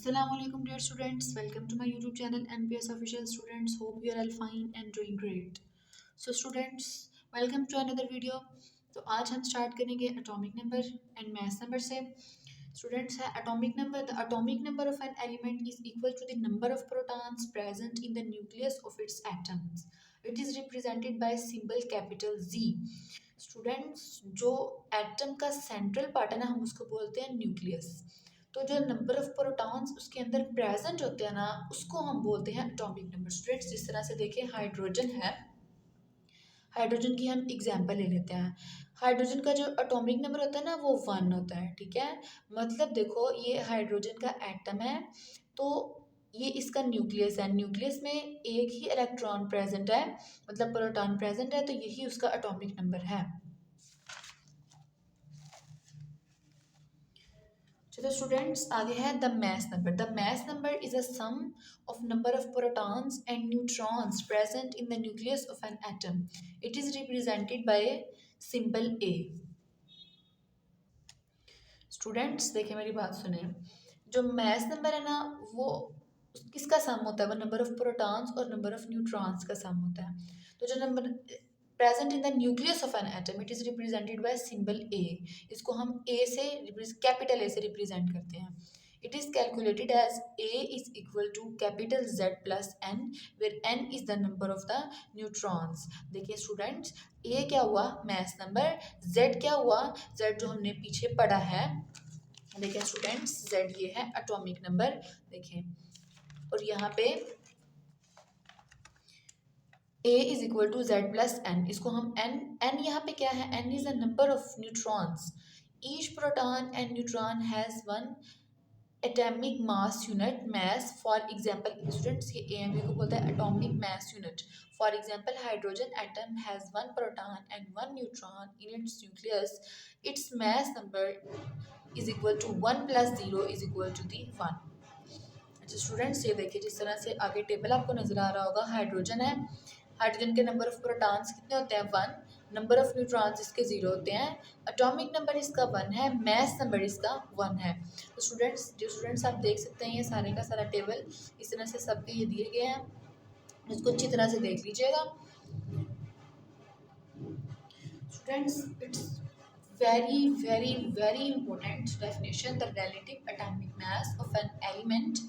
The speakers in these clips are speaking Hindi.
Assalamu alaikum dear students, welcome to my YouTube channel NPS Official Students. Hope you are all fine and doing great. So students, welcome to another video. तो आज हम स्टार्ट करेंगे atomic number and mass number से. स्टूडेंट्स है atomic number. The atomic number of an element is equal to the number of protons present in the nucleus of its atoms. It is represented by symbol capital Z. Students, जो एटम का सेंट्रल पार्ट है ना, हम उसको बोलते हैं न्यूक्लियस. तो जो नंबर ऑफ प्रोटॉन्स उसके अंदर प्रेजेंट होते हैं ना, उसको हम बोलते हैं एटॉमिक नंबर. स्टूडेंट्स, जिस तरह से देखिए हाइड्रोजन है, हाइड्रोजन की हम एग्जांपल ले लेते हैं. हाइड्रोजन का जो एटॉमिक नंबर होता है ना, वो 1 होता है. ठीक है, मतलब देखो ये हाइड्रोजन का एटम है, तो ये इसका न्यूक्लियस है. न्यूक्लियस में एक ही इलेक्ट्रॉन प्रेजेंट है, मतलब प्रोटॉन प्रेजेंट है, तो यही उसका एटॉमिक नंबर है. चलो स्टूडेंट्स, आगे है the mass number. The mass number is a sum of number of protons and neutrons present in the nucleus of an atom. It is represented by symbol A. Students देखिए, मेरी बात सुने. जो मैस नंबर है ना, वो किसका सम होता है? वो नंबर ऑफ प्रोटॉन्स और नंबर ऑफ न्यूट्रॉन्स का सम होता है. तो जो number present in the nucleus of an atom, it is represented by symbol A. इसको हम A से, कैपिटल A से रिप्रेजेंट करते हैं. It is calculated as A is equal to capital Z plus N, where N is the number of the neutrons. देखिए स्टूडेंट्स, A क्या हुआ? Mass number. Z क्या हुआ? Z जो हमने पीछे पढ़ा है. देखिए स्टूडेंट्स, Z ये है एटॉमिक नंबर. देखें, और यहाँ पे A is equal to Z plus N. इसको हम N यहाँ पे क्या है? N is the number of neutrons. Each proton and neutron has one atomic mass unit. Mass for example students, ये AMU को बोलता है atomic mass unit. For example, hydrogen atom has one proton and one neutron in its nucleus. Its mass number is equal to 1 plus 0 is equal to दी 1. अच्छा स्टूडेंट्स, ये देखिए, जिस तरह से आगे टेबल आपको नजर आ रहा होगा, हाइड्रोजन है. हाइड्रोजन के नंबर ऑफ प्रोटॉन्स कितने होते हैं? 1. नंबर ऑफ न्यूट्रॉन्स इसके 0 होते हैं. एटॉमिक नंबर इसका 1 है. मैस नंबर इसका 1 है. तो स्टूडेंट्स आप देख सकते हैं, ये सारे का सारा टेबल इस तरह से सबके ये दिए गए हैं. इसको अच्छी तरह से देख लीजिएगा. Students, it's very very very important definition. The relative atomic mass of an element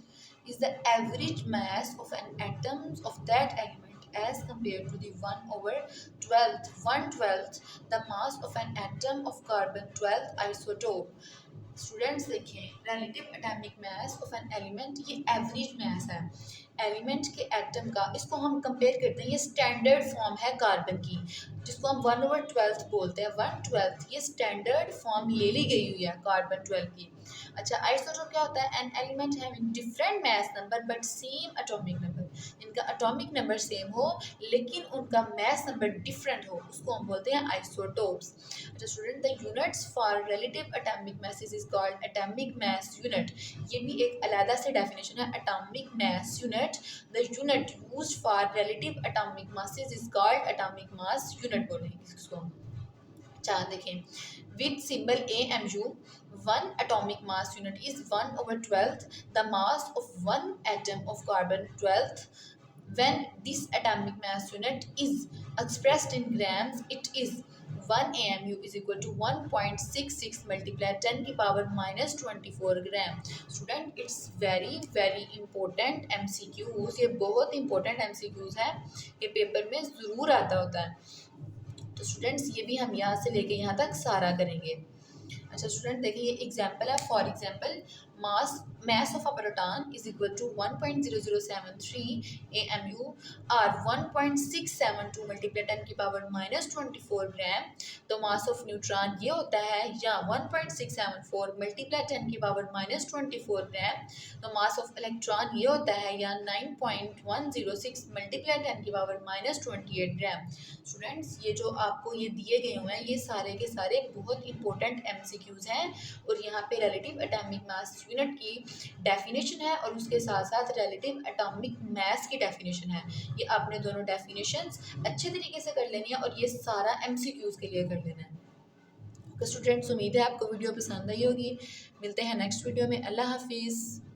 is the average mass of an atom of that element as compared to the 1/12th the mass of an atom of carbon 12 isotope. Students देखें, relative atomic mass of an element, ये एवरेज मास है एलिमेंट के एटम का. इसको हम कंपेयर करते हैं, ये स्टैंडर्ड फॉर्म है कार्बन की, जिसको हम 1/12 बोलते हैं. 1/12 ये स्टैंडर्ड फॉर्म ले ली गई हुई है कार्बन 12 की. अच्छा, आइसोटोप क्या होता है? An element having different mass number but same atomic number. इनका एटॉमिक नंबर सेम हो लेकिन उनका मास नंबर डिफरेंट हो, उसको हम बोलते हैं आइसोटोप्स. अच्छा student, the units for relative atomic masses is called atomic mass unit. ये भी एक अलग से डेफिनेशन है, atomic mass unit. The unit used for relative atomic masses is called atomic mass unit बोलेंगे इसको. अच्छा देखें, with symbol AMU, one atomic mass unit is 1/12th the mass of one atom of carbon 12th. When this atomic mass unit is expressed in grams, it is 1 AMU is equal to 1.66 multiply 10 की power minus 24 gram. Student, it's very very important MCQs. ये बहुत important MCQs है, ये पेपर में ज़रूर आता होता है. तो स्टूडेंट्स, ये भी हम यहाँ से लेके यहाँ तक सारा करेंगे. अच्छा स्टूडेंट देखिए, ये एग्जाम्पल है. For example, mass of a proton is equal to 1.0073 AMU or 1.672 multiply 10 की पावर minus 24 ग्राम. तो मास ऑफ न्यूट्रॉन ये होता है, या 1.674 मल्टीप्लाई 10 की पावर minus 24 ग्राम. तो मास ऑफ इलेक्ट्रॉन ये होता है, या 9.106 मल्टीप्लाई 10 की पावर minus 28 ग्राम. स्टूडेंट्स, ये जो आपको ये दिए गए हुए हैं, ये सारे के सारे बहुत इंपॉर्टेंट MCQs हैं, और यहाँ पे रिलेटिव एटॉमिक मास यूनिट की डेफिनेशन है और उसके साथ साथ रिलेटिव एटॉमिक मास की डेफिनेशन है. ये आपने दोनों डेफिनेशंस अच्छे तरीके से कर लेनी है और ये सारा MCQs के लिए कर लेना है. तो स्टूडेंट्स, उम्मीद है आपको वीडियो पसंद आई होगी. मिलते हैं नेक्स्ट वीडियो में. अल्लाह हाफिज़.